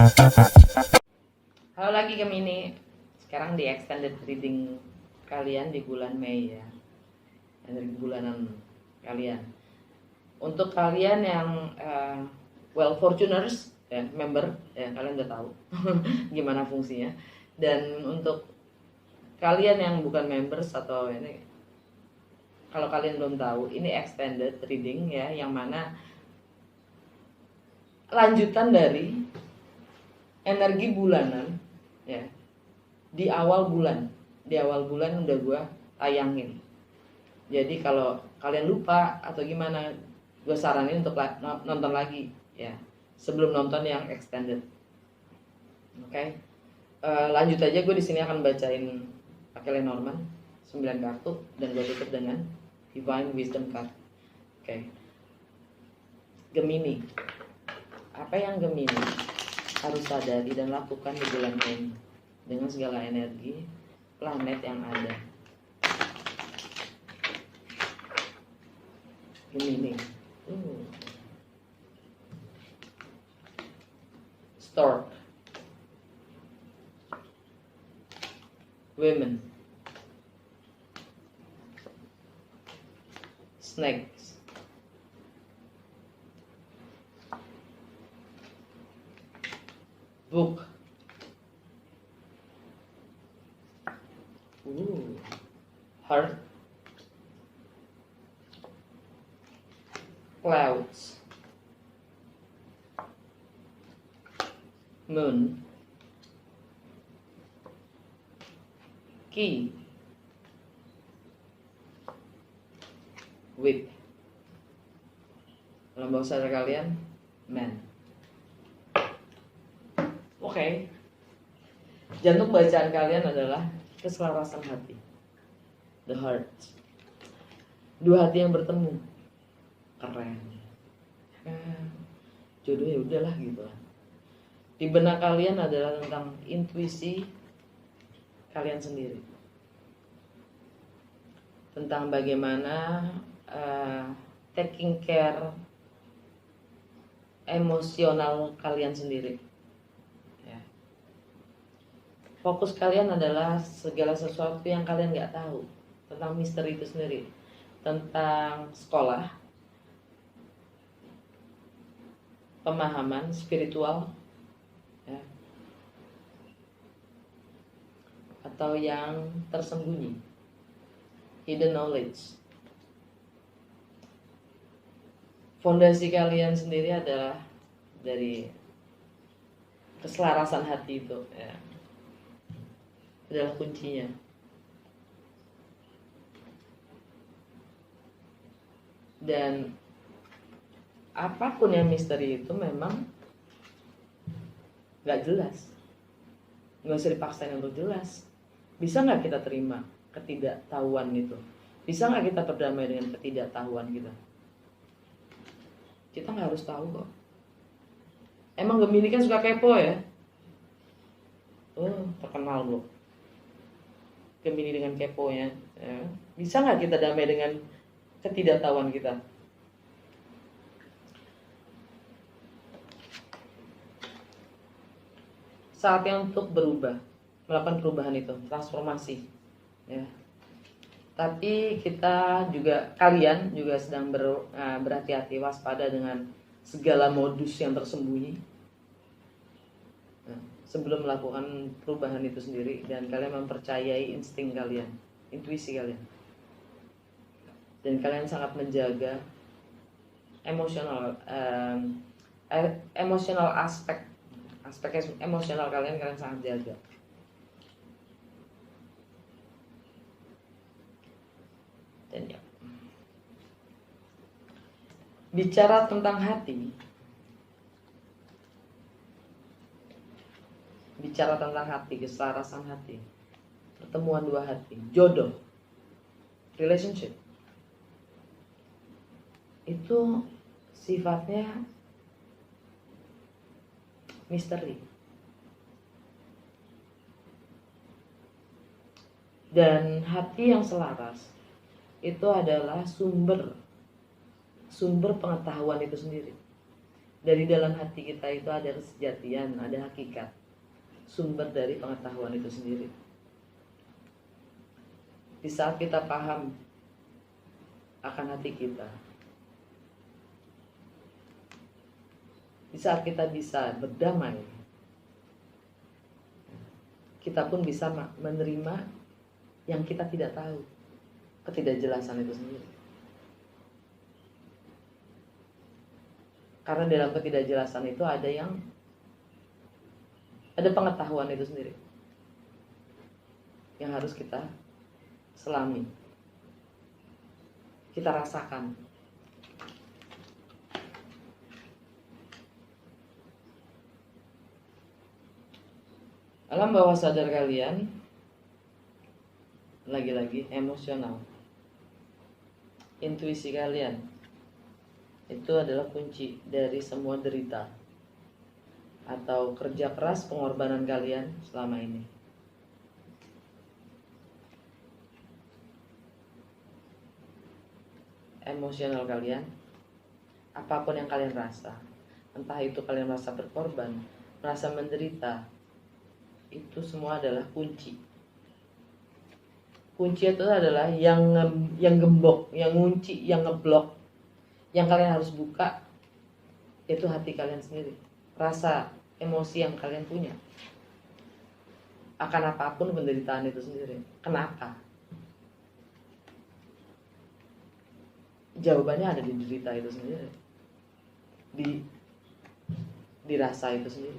Halo lagi Gemini. Sekarang di extended reading kalian di bulan Mei ya. Energi bulanan kalian. Untuk kalian yang well fortuners ya, member ya, kalian udah tahu gimana fungsinya. Dan untuk kalian yang bukan members atau ini, kalau kalian belum tahu, ini extended reading ya, yang mana lanjutan dari energi bulanan ya, di awal bulan udah gue tayangin. Jadi kalau kalian lupa atau gimana, gue saranin untuk nonton lagi ya, sebelum nonton yang extended. Oke. Lanjut aja, gue di sini akan bacain pakai Lenormand 9 kartu dan gue tutup dengan Divine Wisdom card. Oke. Gemini. Apa yang Gemini harus sadari dan lakukan di bulan ini dengan segala energi planet yang ada? Gemini. Stork. Women. Snakes. Book. Heart. Clouds. Moon. Key. Whip. Dalam bahasa kalian, man. Oke. Jantung bacaan kalian adalah keselarasan hati. The heart. Dua hati yang bertemu. Keren. Jodoh ya udahlah gitu. Di benak kalian adalah tentang intuisi kalian sendiri. Tentang bagaimana taking care emosional kalian sendiri. Fokus kalian adalah segala sesuatu yang kalian nggak tahu tentang misteri itu sendiri, tentang sekolah, pemahaman spiritual, ya, atau yang tersembunyi, hidden knowledge. Fondasi kalian sendiri adalah dari keselarasan hati itu, ya, adalah kuncinya. Dan apapun yang misteri itu memang nggak jelas, nggak usah dipaksain untuk jelas. Bisa nggak kita terima ketidaktahuan itu? Bisa nggak kita berdamai dengan ketidaktahuan kita? Kita nggak harus tahu kok. Emang Gemini kan suka kepo ya? Terkenal loh Gemini dengan keponya ya. Bisa nggak kita damai dengan ketidaktahuan kita? Saatnya untuk berubah, melakukan perubahan itu, transformasi ya. Tapi kita juga, kalian juga sedang berhati-hati, waspada dengan segala modus yang tersembunyi sebelum melakukan perubahan itu sendiri, dan kalian mempercayai insting kalian, intuisi kalian, dan kalian sangat menjaga emosional aspek emosional kalian sangat jaga. Dan ya, bicara tentang hati, keselarasan hati, pertemuan dua hati, jodoh, relationship, itu sifatnya misteri. Dan hati yang selaras itu adalah sumber pengetahuan itu sendiri. Dari dalam hati kita itu ada kesejatian, ada hakikat, sumber dari pengetahuan itu sendiri. Di saat kita paham akan hati kita, di saat kita bisa berdamai, kita pun bisa menerima yang kita tidak tahu, ketidakjelasan itu sendiri. Karena dalam ketidakjelasan itu ada pengetahuan itu sendiri yang harus kita selami, kita rasakan. Alam bawah sadar kalian lagi-lagi emosional, intuisi kalian itu adalah kunci dari semua derita atau kerja keras pengorbanan kalian selama ini. Emosional kalian, apapun yang kalian rasa, entah itu kalian merasa berkorban, merasa menderita, itu semua adalah kunci. Kunci itu adalah yang gembok, yang ngunci, yang ngeblok. Yang kalian harus buka itu hati kalian sendiri, rasa emosi yang kalian punya akan apapun penderitaan itu sendiri. Kenapa? Jawabannya ada di derita itu sendiri, di rasa itu sendiri.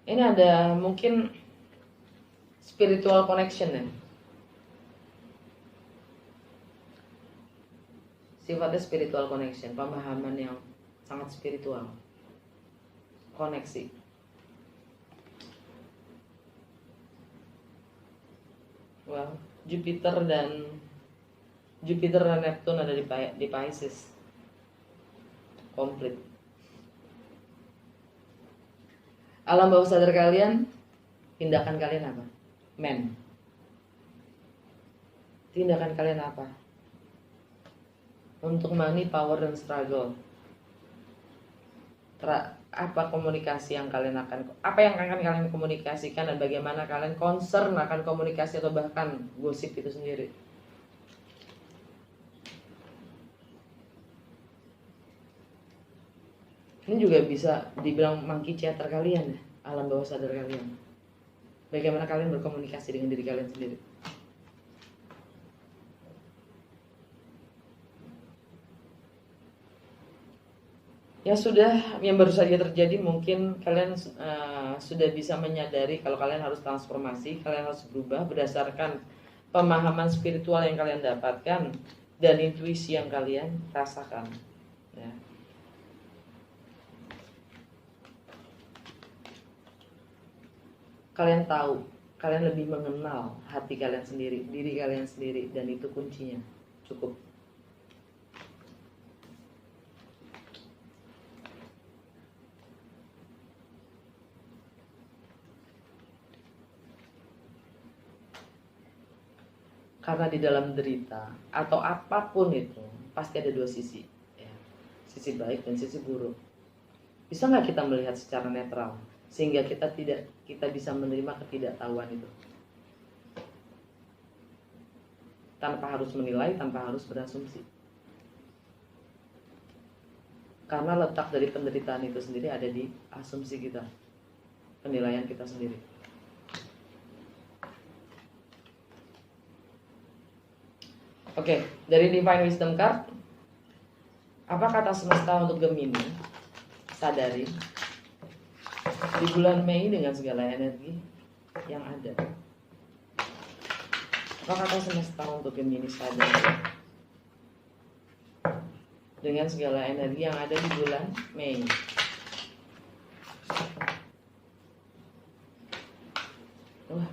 Ini ada mungkin spiritual connection ya. Sifatnya spiritual connection, pemahaman yang sangat spiritual. Koneksi. Well, Jupiter dan Neptune ada di Pisces. Komplit. Alam bawah sadar kalian, tindakan kalian apa? Men. Tindakan kalian apa? Untuk money, power, dan struggle. Apa komunikasi yang kalian apa yang akan kalian komunikasikan, dan bagaimana kalian concern akan komunikasi atau bahkan gosip itu sendiri. Ini juga bisa dibilang monkey chatter kalian ya, alam bawah sadar kalian. Bagaimana kalian berkomunikasi dengan diri kalian sendiri. Ya sudah, yang baru saja terjadi, mungkin kalian sudah bisa menyadari kalau kalian harus transformasi, kalian harus berubah berdasarkan pemahaman spiritual yang kalian dapatkan dan intuisi yang kalian rasakan. Ya. Kalian tahu, kalian lebih mengenal hati kalian sendiri, diri kalian sendiri, dan itu kuncinya. Cukup. Karena di dalam derita atau apapun itu pasti ada dua sisi, ya. Sisi baik dan sisi buruk. Bisa nggak kita melihat secara netral sehingga kita bisa menerima ketidaktahuan itu tanpa harus menilai, tanpa harus berasumsi. Karena letak dari penderitaan itu sendiri ada di asumsi kita, penilaian kita sendiri. Oke, dari Divine Wisdom Card, apa kata semesta untuk Gemini? Sadari di bulan Mei dengan segala energi yang ada. Apa kata semesta untuk Gemini? Sadari dengan segala energi yang ada di bulan Mei. Wah.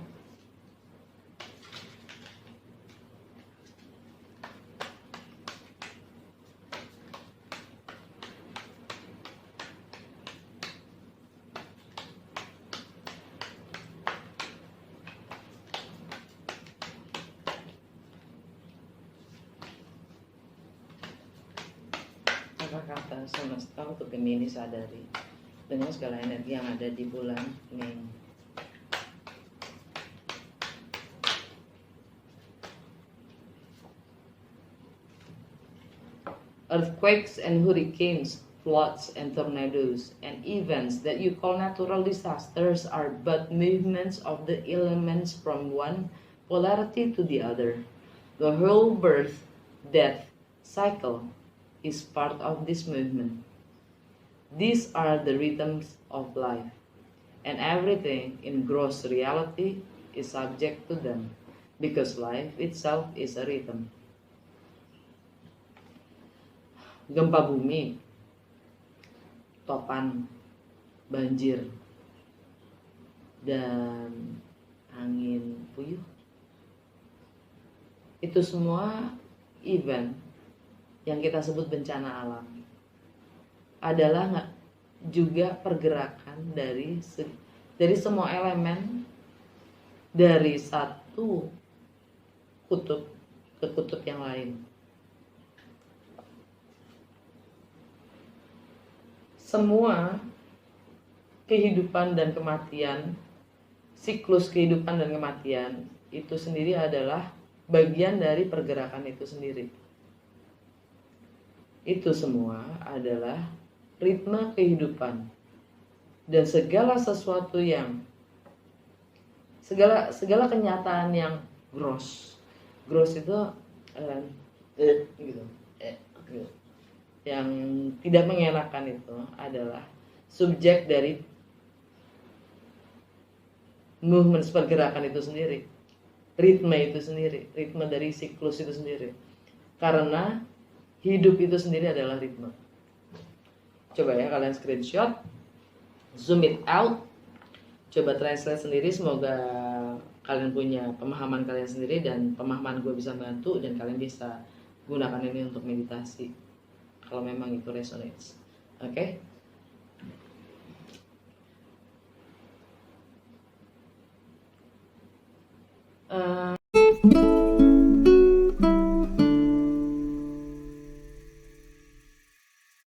kata semesta untuk Gemini sadari dengan segala energi yang ada di bulan Mei. Earthquakes and hurricanes, floods and tornadoes, and events that you call natural disasters are but movements of the elements from one polarity to the other. The whole birth-death cycle is part of this movement. These are the rhythms of life, and everything in gross reality is subject to them, because life itself is a rhythm. Gempa bumi, topan, banjir, dan angin puyuh. Itu semua event yang kita sebut bencana alam adalah juga pergerakan dari semua elemen dari satu kutub ke kutub yang lain. Semua kehidupan dan kematian, siklus kehidupan dan kematian itu sendiri adalah bagian dari pergerakan itu sendiri. Itu semua adalah ritme kehidupan, dan segala sesuatu yang segala kenyataan yang gross itu gitu, yang tidak mengenakan itu adalah subjek dari movement pergerakan itu sendiri, ritme itu sendiri, ritme dari siklus itu sendiri. Karena hidup itu sendiri adalah ritme. Coba ya kalian screenshot, zoom it out, coba translate sendiri. Semoga kalian punya pemahaman kalian sendiri dan pemahaman gue bisa bantu, dan kalian bisa gunakan ini untuk meditasi kalau memang itu resonates. Oke?